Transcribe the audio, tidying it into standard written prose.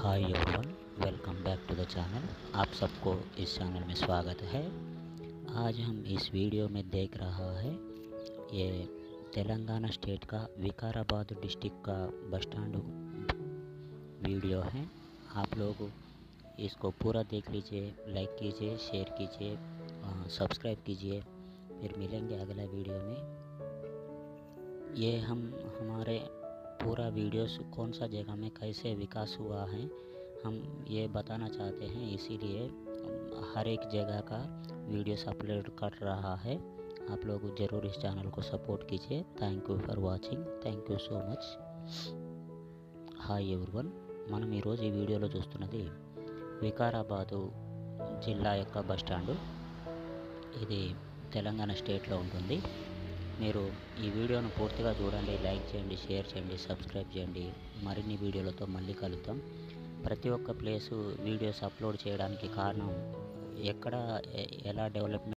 Hi everyone, welcome back to the channel. आप सबको इस चैनल में स्वागत है। आज हम इस वीडियो में देख रहा है ये तेलंगाना स्टेट का विकाराबाद डिस्ट्रिक्ट का बस स्टैंड वीडियो है। आप लोग इसको पूरा देख लीजिए, लाइक कीजिए, शेयर कीजिए, सब्सक्राइब कीजिए। फिर मिलेंगे अगला वीडियो में। ये हमारे पूरा वीडियोस कौन सा जगह में कैसे विकास हुआ है हम ये बताना चाहते हैं, इसीलिए हर एक जगह का वीडियोस अपलोड कर रहा है। आप लोग ज़रूर इस चैनल को सपोर्ट कीजिए। Thank you for watching. Thank you so much. Hi everyone, మనం ఈరోజు ఈ వీడియోలో చూస్తున్నది వికారాబాదు జిల్లా యొక్క బస్ స్టాండు. ఇది తెలంగాణ స్టేట్లో ఉంటుంది. మీరు ఈ వీడియోను పూర్తిగా చూడండి, లైక్ చేయండి, షేర్ చేయండి, సబ్స్క్రైబ్ చేయండి. మరిన్ని వీడియోలతో మళ్ళీ కలుద్దాం. ప్రతి ఒక్క ప్లేసు వీడియోస్ అప్లోడ్ చేయడానికి కారణం ఎక్కడ ఎలా డెవలప్మెంట్